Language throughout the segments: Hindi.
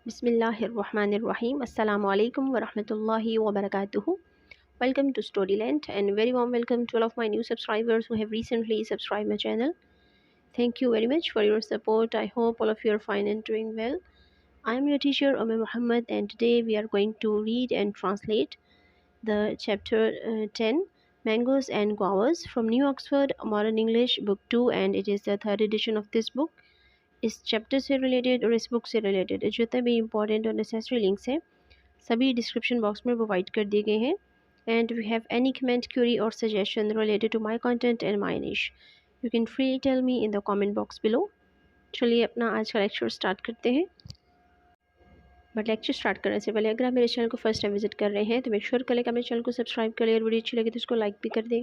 Bismillahirrahmanirrahim. Assalamu alaikum wa rahmatullahi wa barakatuhu. Welcome to Storyland and very warm welcome to all of my new subscribers who have recently subscribed my channel. Thank you very much for your support. I hope all of you are fine and doing well. I am your teacher Umm Muhammad and today we are going to read and translate the chapter 10 Mangoes and Guavas from New Oxford Modern English Book 2 and it is the third edition of this book. इस चैप्टर से रिलेटेड और इस बुक से रिलेटेड जितने भी इंपॉर्टेंट और नेसेसरी लिंक्स हैं सभी डिस्क्रिप्शन बॉक्स में प्रोवाइड कर दिए गए हैं and we have any comment query और suggestion related to my content and my niche you can free tell me in the comment box below. चलिए अपना आज का लेक्चर स्टार्ट करते हैं। बट लेक्चर स्टार्ट करने से पहले अगर आप मेरे चैनल को फर्स्ट टाइम विजिट कर रहे हैं तो मेक श्योर करें कि अपने चैनल को सब्सक्राइब कर ले और वीडियो अच्छी लगे तो इसको लाइक भी कर दें।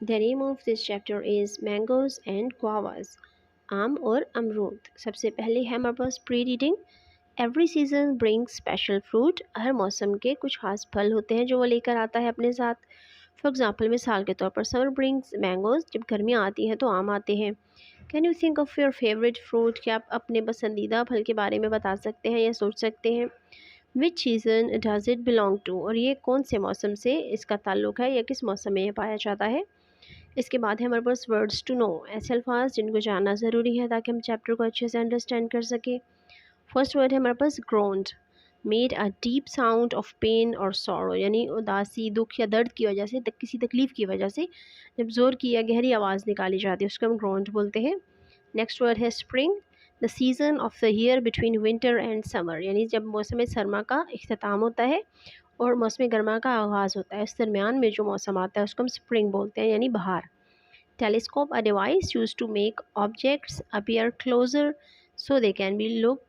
The name of this chapter is Mangoes and Guavas. आम और अमरूद। सबसे पहले है हमारे पास pre reading. Every season bring special fruit. हर मौसम के कुछ खास फल होते हैं जो वो लेकर आता है अपने साथ। फॉर एग्ज़ाम्पल मिसाल के तौर पर समर ब्रिंग्स मैंगोज़, जब गर्मियाँ आती हैं तो आम आते हैं। Can you think of your favourite fruit, क्या आप अपने पसंदीदा फल के बारे में बता सकते हैं या सोच सकते हैं। Which season does it belong to, और ये कौन से मौसम से इसका ताल्लुक़ है या किस मौसम में ये पाया जाता है। इसके बाद है हमारे पास वर्ड्स टू नो, ऐसे अल्फाज जिनको जानना ज़रूरी है ताकि हम चैप्टर को अच्छे से अंडरस्टैंड कर सकें। फर्स्ट वर्ड है हमारे पास groaned, made a deep sound of pain और सॉरो, यानी उदासी, दुख या दर्द की वजह से, किसी तकलीफ़ की वजह से जब ज़ोर की या गहरी आवाज़ निकाली जाती है उसको हम ग्रोन्ड बोलते हैं। नेक्स्ट वर्ड है spring, the season off the year between winter and summer, यानी जब मौसम सरमा का इख्तिताम होता है और मौसम गर्मा का आगाज़ होता है, इस दरमियान में जो मौसम आता है उसको हम स्प्रिंग बोलते हैं यानी बहार। Telescope, a device use to make objects appear closer so they can be look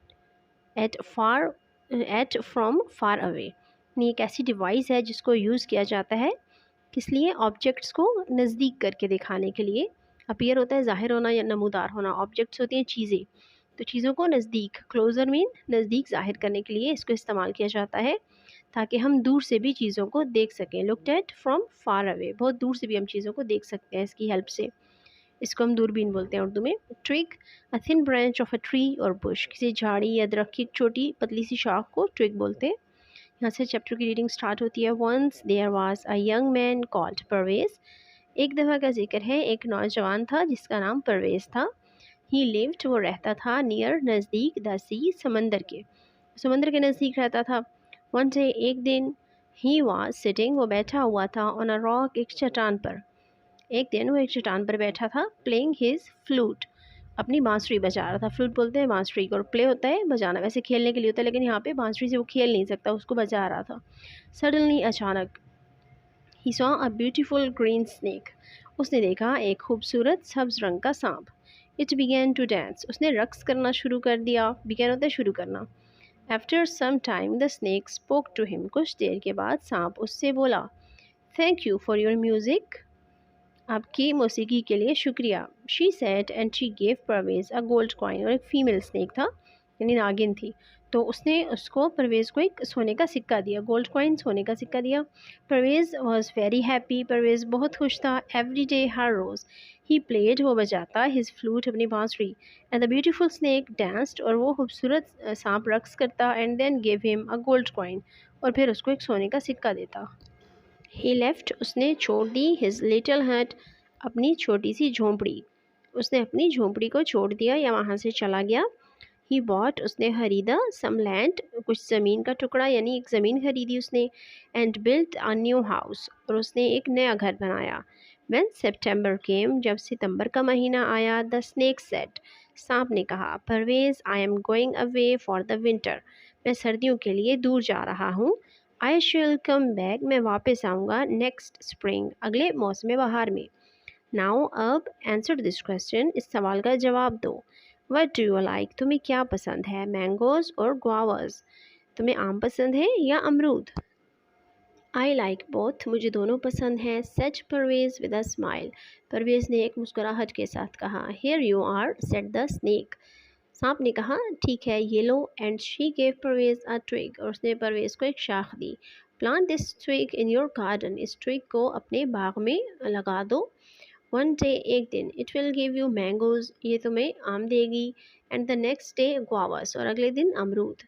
at from far away, यानी एक ऐसी डिवाइस है जिसको यूज़ किया जाता है किस लिए, ऑब्जेक्ट्स को नज़दीक करके दिखाने के लिए। अपीयर होता है ज़ाहिर होना या नमूदार होना, ऑब्जेक्ट्स होती हैं चीज़ें, तो चीज़ों को नज़दीक, क्लोज़र मीन नज़दीक ज़ाहिर करने के लिए इसको इस्तेमाल किया जाता है ताकि हम दूर से भी चीज़ों को देख सकें। Looked at from far away, बहुत दूर से भी हम चीज़ों को देख सकते हैं इसकी हेल्प से, इसको हम दूरबीन बोलते हैं उर्दू में। Twig, a thin branch of a tree or bush, किसी झाड़ी या दरख्त की छोटी पतली सी शाख को ट्विग बोलते हैं। यहाँ से चैप्टर की रीडिंग स्टार्ट होती है। Once there was a young man called Parvez, एक दफ़ा का जिक्र है, एक नौजवान था जिसका नाम परवेज़ था। ही लिव्ड, वो रहता था, नियर, नज़दीक, द सी, समंदर के, समंदर के नज़दीक रहता था। वन डे, एक दिन, ही वाज सिटिंग, वो बैठा हुआ था, ऑन अ रॉक, एक चट्टान पर। एक दिन वो एक चट्टान पर बैठा था, प्लेइंग हिज फ्लूट, अपनी बांसुरी बजा रहा था। फ्लूट बोलते हैं बांसुरी को, और प्ले होता है बजाना, वैसे खेलने के लिए होता है लेकिन यहाँ पे बांसुरी से वो खेल नहीं सकता, उसको बजा रहा था। सडनली, अचानक, he saw a beautiful green snake, उसने देखा एक खूबसूरत सब्ज़ रंग का सांप। इट बिगैन टू डांस, उसने रक्स करना शुरू कर दिया। बिगैन होता है शुरू करना। After some time the snake spoke to him, कुछ देर के बाद सांप उससे बोला। Thank you for your music, आपकी मौसीकी के लिए शुक्रिया। She said and she gave Parvez a gold coin, और एक फ़ीमेल स्नेक था यानी नागिन थी, तो उसने उसको परवेज़ को एक सोने का सिक्का दिया, गोल्ड कॉइन, सोने का सिक्का दिया। Parvez was very happy, Parvez बहुत खुश था। एवरी डे हर रोज़ ही प्लेड, वो बजाता, हिज फ्लूट, अपनी बांसुरी। And the beautiful snake danced, और वो खूबसूरत सांप रक्स करता। And then gave him a gold coin, और फिर उसको एक सोने का सिक्का देता। ही लेफ्ट, उसने छोड़ दी, हिज लिटिल हट, अपनी छोटी सी झोंपड़ी, उसने अपनी झोंपड़ी को छोड़ दिया या वहाँ से चला गया। ही बॉट, उसने खरीदा, सम लैंड, कुछ ज़मीन का टुकड़ा यानी एक ज़मीन खरीदी उसने। And built a new house, और उसने एक नया घर बनाया। व्हेन सितंबर केम, जब सितंबर का महीना आया, द स्नेक सेड, सांप ने कहा, Parvez, I am going away for the winter, मैं सर्दियों के लिए दूर जा रहा हूँ। आई शिल कम बैक, मैं वापस आऊँगा, नेक्स्ट स्प्रिंग, अगले मौसम बहार में। नाउ, अब, आंसर दिस क्वेश्चन, इस सवाल का जवाब दो। वट डू यू लाइक, तुम्हें क्या पसंद है, मैंगोज़ और गुआवाज़, तुम्हें आम पसंद है या अमरूद। आई लाइक बोथ, मुझे दोनों पसंद हैं। Said Parvez with a smile, Parvez ने एक मुस्कुराहट के साथ कहा। Here you are said the snake, सांप ने कहा ठीक है ये लो। And she gave Parvez a twig, और उसने परवेज़ को एक शाख दी। Plant this twig in your garden, इस ट्विग को अपने बाग में लगा दो। वन डे, एक दिन, it will give you mangoes, ये तुम्हें आम देगी। एंड द नेक्स्ट डे गुआवास, और अगले दिन अमरूद,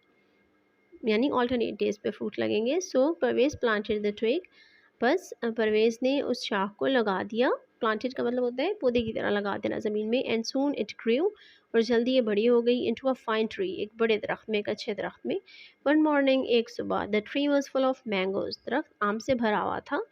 यानी ऑल्टरनेट डेज पे फ्रूट लगेंगे। सो परवेज़ प्लांटेड द ट्विग, बस परवेज़ ने उस शाख को लगा दिया। प्लांटेड का मतलब होता है पौधे की तरह लगा देना ज़मीन में। एंड सून इट ग्रू, और जल्दी ये बड़ी हो गई। इनटू अ फाइन ट्री, एक बड़े दरख्त में, एक अच्छे दरख्त में। वन मॉर्निंग, एक सुबह, the tree was full of mangoes, दरख्त आम से भरा हुआ था।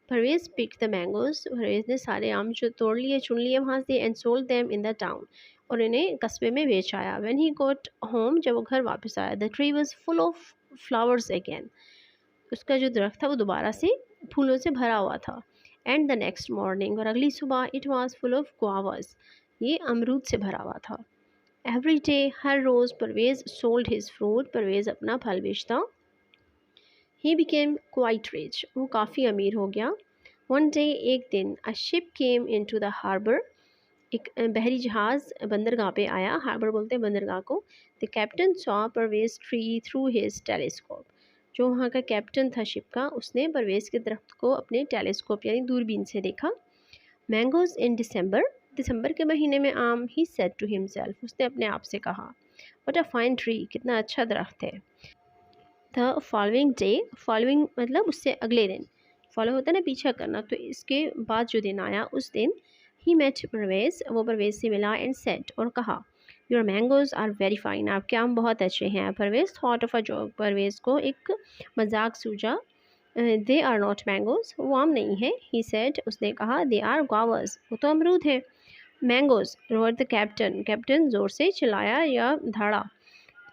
Parvez pick the mangoes, Parvez ने सारे आम जो तोड़ लिए, चुन लिए वहाँ से। And sold them in the town, और इन्हें कस्बे में बेच आया। व्हेन ही गॉट होम, जब वो घर वापस आया, the tree was full of flowers again, उसका जो दरख्त था वो दोबारा से फूलों से भरा हुआ था। एंड द नेक्स्ट मॉर्निंग, और अगली सुबह, it was full of guavas, ये अमरूद से भरा हुआ था। एवरी डे, हर रोज़, Parvez sold his fruit, Parvez अपना फल बेचता। ही बिकेम क्वाइट रिच, वो काफ़ी अमीर हो गया। वन डे, एक दिन, a ship came into the harbour, एक बहरी जहाज़ बंदरगाह पे आया। हार्बर बोलते हैं बंदरगाह को। The captain saw Parvez tree through his telescope, जो वहाँ का कैप्टन था शिप का, उसने परवेज़ के दरख्त को अपने टेलीस्कोप यानी दूरबीन से देखा। मैंगोज़ इन दिसंबर, दिसंबर के महीने में आम। ही सेड टू हिमसेल्फ, उसने अपने आप से कहा। व्हाट अ फाइन ट्री, कितना अच्छा दरख्त है। द फॉलोइंग डे, फॉलोइंग मतलब उससे अगले दिन, फॉलो होता है ना पीछा करना, तो इसके बाद जो दिन आया उस दिन, ही मेट परवेज़, वो परवेज़ से मिला। एंड सेड, और कहा, your mangoes are very fine, आपके आम बहुत अच्छे हैं। Parvez thought of a joke, Parvez को एक मजाक सूझा। दे आर नॉट मैंगोज़, वो आम नहीं है। ही सेड, उसने कहा, दे आर गुआवास, वो तो अमरूद है। Mangoes, roared the captain, captain ज़ोर से चिल्लाया या धाड़ा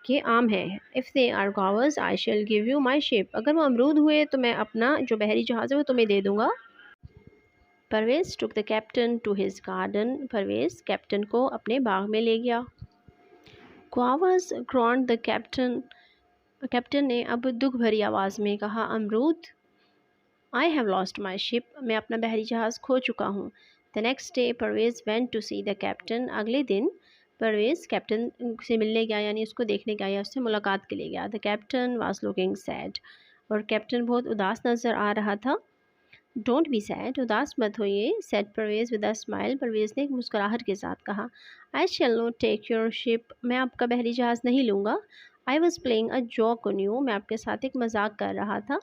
कि आम है। If they are guavas I shall give you my ship, अगर वो अमरूद हुए तो मैं अपना जो बहरी जहाज़ है वो तुम्हें दे दूँगा। Parvez took the captain to his garden, Parvez captain को अपने बाग में ले गया। Guavas groaned the captain, captain ने अब दुख भरी आवाज़ में कहा, अमरूद। I have lost my ship, मैं अपना बहरी जहाज़ खो चुका हूँ। The next day, Parvez went to see the captain, अगले दिन परवेज़ कैप्टन से मिलने गया, यानी उसको देखने गया या उससे मुलाकात के लिए गया। The captain was looking sad, और कैप्टन बहुत उदास नज़र आ रहा था। डोंट बी सैड, उदास मत होइए। Said Parvez with a smile, Parvez ने एक मुस्कुराहट के साथ कहा। I shall not take your ship, मैं आपका बहरी जहाज़ नहीं लूँगा। I was playing a joke on you, मैं आपके साथ एक मजाक कर रहा था।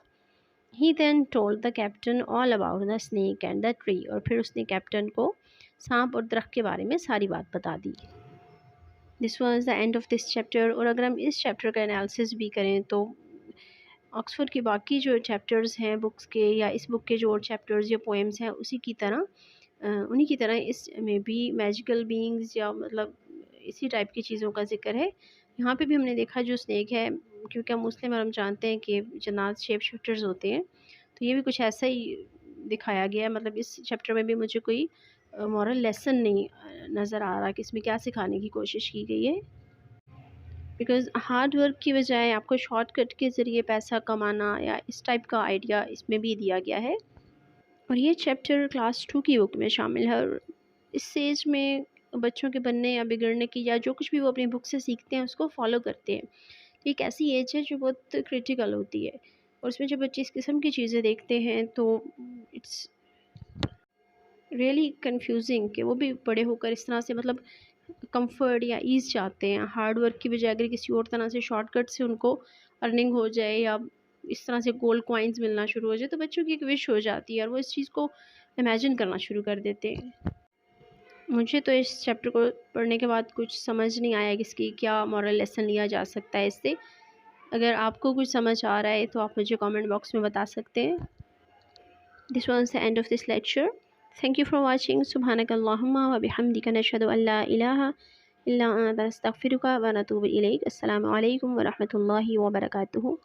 He then told the captain all about the snake and the tree, और फिर उसने कैप्टन को सांप और दरख्त के बारे में सारी बात बता दी। This was the end of this chapter, और अगर हम इस चैप्टर का एनालिसिस भी करें तो ऑक्सफोर्ड के बाकी जो चैप्टर्स हैं बुक्स के, या इस बुक के जो और चैप्टर्स या पोएम्स हैं उसी की तरह उन्हीं की तरह इसमें भी मैजिकल बीइंग्स या मतलब इसी टाइप की चीज़ों का जिक्र है। यहाँ पे भी हमने देखा जो स्नेक है, क्योंकि हम मुस्लिम और हम जानते हैं कि जन्नात शेप शिफ्टर्स होते हैं, तो ये भी कुछ ऐसा ही दिखाया गया है। मतलब इस चैप्टर में भी मुझे कोई मॉरल लेसन नहीं नज़र आ रहा कि इसमें क्या सिखाने की कोशिश की गई है। बिकॉज़ हार्ड वर्क की बजाय आपको शॉर्टकट के ज़रिए पैसा कमाना या इस टाइप का आइडिया इसमें भी दिया गया है। और ये चैप्टर क्लास 2 की बुक में शामिल है, और इस स्टेज में बच्चों के बनने या बिगड़ने की या जो कुछ भी वो अपनी बुक से सीखते हैं उसको फॉलो करते हैं। ये एक ऐसी एज है जो बहुत क्रिटिकल होती है, और उसमें जब बच्चे इस किस्म की चीज़ें देखते हैं तो इट्स रियली कंफ्यूजिंग कि वो भी बड़े होकर इस तरह से मतलब कंफर्ट या ईज़ चाहते हैं। हार्ड वर्क की बजाय अगर किसी और तरह से शॉर्टकट से उनको अर्निंग हो जाए या इस तरह से गोल्ड कॉइन्स मिलना शुरू हो जाए, तो बच्चों की एक विश हो जाती है और वो इस चीज़ को इमेजिन करना शुरू कर देते हैं। मुझे तो इस चैप्टर को पढ़ने के बाद कुछ समझ नहीं आया कि इसकी क्या मॉरल लेसन लिया जा सकता है इससे। अगर आपको कुछ समझ आ रहा है तो आप मुझे कमेंट बॉक्स में बता सकते हैं। This was the end of this lecture. Thank you for watching. सुब्हानकल्लाहुम्मा व बिहम्दिका नशहदु अल्ला इलाहा इल्ला अंता नस्तगफिरुका व नतूबु इलैक। अस्सलामु अलैकुम व रहमतुल्लाहि व बरकातुहू।